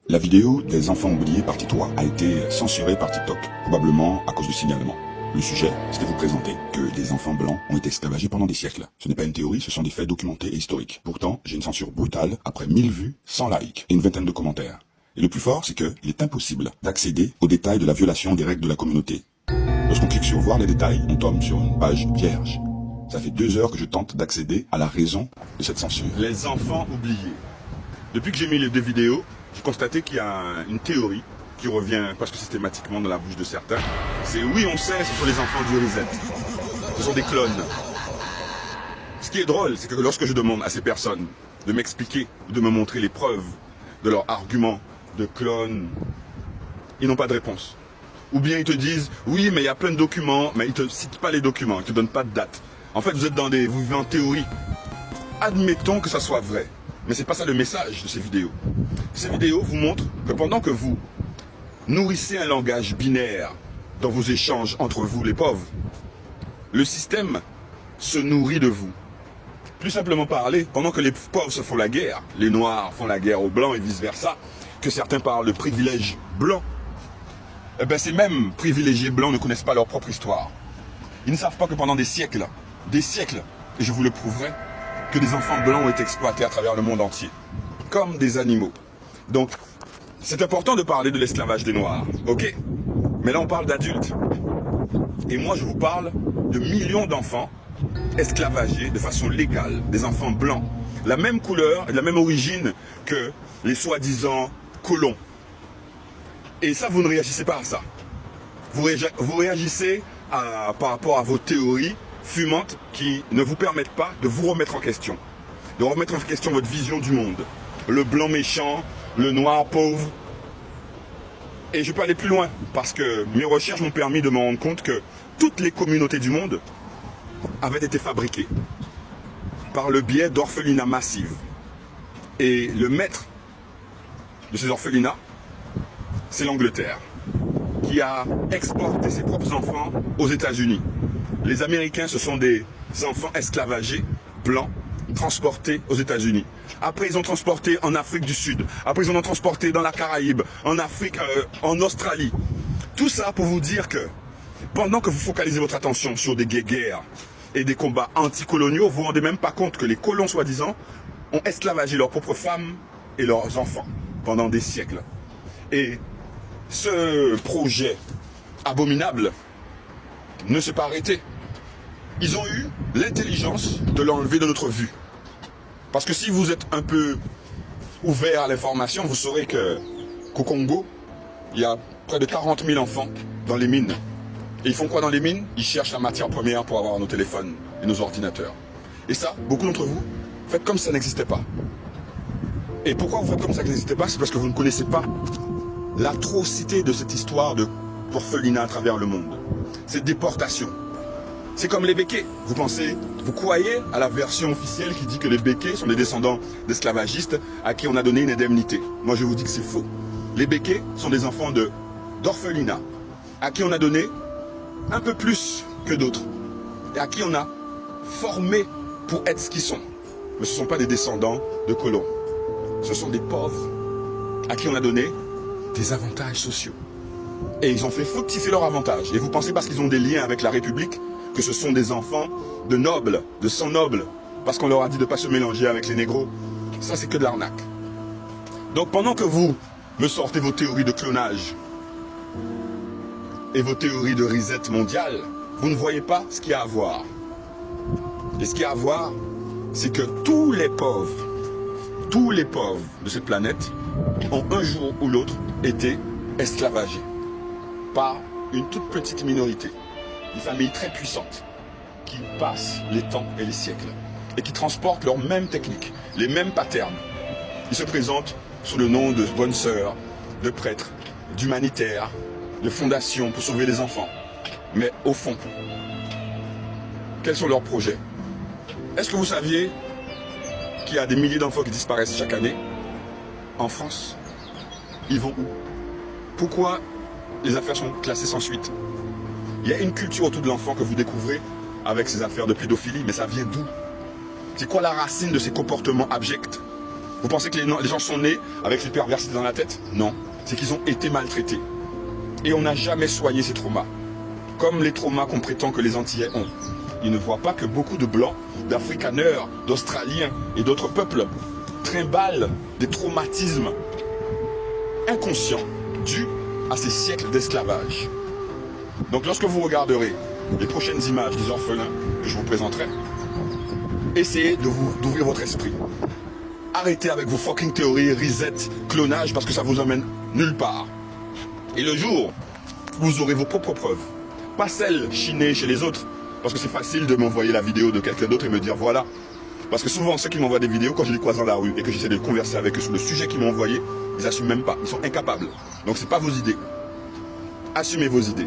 La vidéo des enfants oubliés partie 3 a été censurée par TikTok, probablement à cause du signalement. Le sujet, c'est de vous présenter que des enfants blancs ont été esclavagés pendant des siècles. Ce n'est pas une théorie, ce sont des faits documentés et historiques. Pourtant, j'ai une censure brutale après 1000 vues, 100 likes et une vingtaine de commentaires. Et le plus fort, c'est qu'il est impossible d'accéder aux détails de la violation des règles de la communauté. Lorsqu'on clique sur voir les détails, on tombe sur une page vierge. Ça fait 2 heures que je tente d'accéder à la raison de cette censure. Les enfants oubliés. Depuis que j'ai mis les 2 vidéos, j'ai constaté qu'il y a une théorie qui revient presque systématiquement dans la bouche de certains. C'est oui, on sait, ce sont les enfants du reset. Ce sont des clones. Ce qui est drôle, c'est que lorsque je demande à ces personnes de m'expliquer, de me montrer les preuves de leurs arguments de clones, ils n'ont pas de réponse. Ou bien ils te disent, oui, mais il y a plein de documents, mais ils ne te citent pas les documents, ils ne te donnent pas de date. En fait, vous vivez en théorie. Admettons que ça soit vrai. Mais c'est pas ça le message de ces vidéos. Ces vidéos vous montrent que pendant que vous nourrissez un langage binaire dans vos échanges entre vous, les pauvres, le système se nourrit de vous. Plus simplement parlé, pendant que les pauvres se font la guerre, les noirs font la guerre aux blancs et vice-versa, que certains parlent de privilèges blancs, eh bien ces mêmes privilégiés blancs ne connaissent pas leur propre histoire. Ils ne savent pas que pendant des siècles, et je vous le prouverai, que des enfants blancs ont été exploités à travers le monde entier, comme des animaux. Donc, c'est important de parler de l'esclavage des Noirs, ok? Mais là, on parle d'adultes. Et moi, je vous parle de millions d'enfants esclavagés de façon légale, des enfants blancs, la même couleur et la même origine que les soi-disant colons. Et ça, vous ne réagissez pas à ça. Vous réagissez par rapport à vos théories fumantes qui ne vous permettent pas de vous remettre en question. De remettre en question votre vision du monde. Le blanc méchant, le noir pauvre. Et je peux aller plus loin, parce que mes recherches m'ont permis de me rendre compte que toutes les communautés du monde avaient été fabriquées par le biais d'orphelinats massifs. Et le maître de ces orphelinats, c'est l'Angleterre, qui a exporté ses propres enfants aux États-Unis. Les Américains, ce sont des enfants esclavagés, blancs, transportés aux États-Unis. Après, ils ont transporté en Afrique du Sud. Après, ils en ont transporté dans la Caraïbe, en Afrique, en Australie. Tout ça pour vous dire que pendant que vous focalisez votre attention sur des guerres et des combats anticoloniaux, vous ne vous rendez même pas compte que les colons, soi-disant, ont esclavagé leurs propres femmes et leurs enfants pendant des siècles. Et ce projet abominable ne s'est pas arrêté. Ils ont eu l'intelligence de l'enlever de notre vue. Parce que si vous êtes un peu ouvert à l'information, vous saurez qu'au Congo, il y a près de 40 000 enfants dans les mines. Et ils font quoi dans les mines? Ils cherchent la matière première pour avoir nos téléphones et nos ordinateurs. Et ça, beaucoup d'entre vous, faites comme si ça n'existait pas. Et pourquoi vous faites comme ça n'existait pas? C'est parce que vous ne connaissez pas l'atrocité de cette histoire d'orphelinat à travers le monde. Cette déportation. C'est comme les békés. Vous croyez à la version officielle qui dit que les békés sont des descendants d'esclavagistes à qui on a donné une indemnité. Moi, je vous dis que c'est faux. Les békés sont des enfants d'orphelinat à qui on a donné un peu plus que d'autres et à qui on a formé pour être ce qu'ils sont. Mais ce ne sont pas des descendants de colons. Ce sont des pauvres à qui on a donné des avantages sociaux. Et ils ont fait fructifier leurs avantages. Et vous pensez parce qu'ils ont des liens avec la République que ce sont des enfants de nobles, de sang noble, parce qu'on leur a dit de ne pas se mélanger avec les négros. Ça, c'est que de l'arnaque. Donc pendant que vous me sortez vos théories de clonage et vos théories de reset mondial, vous ne voyez pas ce qu'il y a à voir. Et ce qu'il y a à voir, c'est que tous les pauvres de cette planète ont un jour ou l'autre été esclavagés par une toute petite minorité. Une famille très puissante qui passe les temps et les siècles et qui transporte leurs mêmes techniques, les mêmes patterns. Ils se présentent sous le nom de bonnes sœurs, de prêtres, d'humanitaires, de fondations pour sauver les enfants. Mais au fond, quels sont leurs projets? Est-ce que vous saviez qu'il y a des milliers d'enfants qui disparaissent chaque année en France? Ils vont où? Pourquoi les affaires sont classées sans suite? Il y a une culture autour de l'enfant que vous découvrez avec ces affaires de pédophilie, mais ça vient d'où? C'est quoi la racine de ces comportements abjects? Vous pensez que les gens sont nés avec cette perversité dans la tête? Non, c'est qu'ils ont été maltraités. Et on n'a jamais soigné ces traumas. Comme les traumas qu'on prétend que les Antillais ont. Ils ne voient pas que beaucoup de Blancs, d'Afrikaners, d'Australiens et d'autres peuples trimballent des traumatismes inconscients dus à ces siècles d'esclavage. Donc lorsque vous regarderez les prochaines images des orphelins que je vous présenterai, essayez d'ouvrir votre esprit. Arrêtez avec vos fucking théories, reset, clonage, parce que ça vous emmène nulle part. Et le jour où vous aurez vos propres preuves, pas celles chinées chez les autres, parce que c'est facile de m'envoyer la vidéo de quelqu'un d'autre et me dire voilà. Parce que souvent ceux qui m'envoient des vidéos, quand je les croise dans la rue et que j'essaie de converser avec eux sur le sujet qu'ils m'ont envoyé, ils n'assument même pas, ils sont incapables. Donc c'est pas vos idées. Assumez vos idées.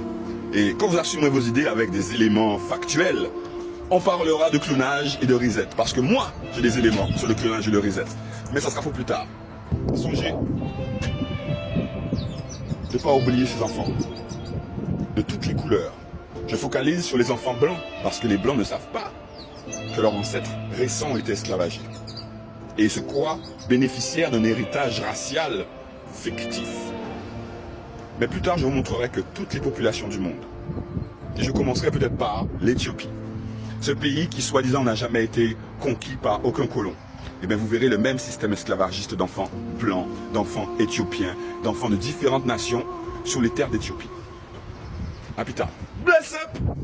Et quand vous assumerez vos idées avec des éléments factuels, on parlera de clonage et de reset. Parce que moi, j'ai des éléments sur le clonage et le reset. Mais ça sera pour plus tard. Songez de ne pas oublier ces enfants. De toutes les couleurs. Je focalise sur les enfants blancs. Parce que les blancs ne savent pas que leurs ancêtres récents étaient esclavagés. Et ils se croient bénéficiaires d'un héritage racial fictif. Mais plus tard, je vous montrerai que toutes les populations du monde, et je commencerai peut-être par l'Éthiopie, ce pays qui soi-disant n'a jamais été conquis par aucun colon, et bien vous verrez le même système esclavagiste d'enfants blancs, d'enfants éthiopiens, d'enfants de différentes nations sur les terres d'Éthiopie. À plus tard. Bless up!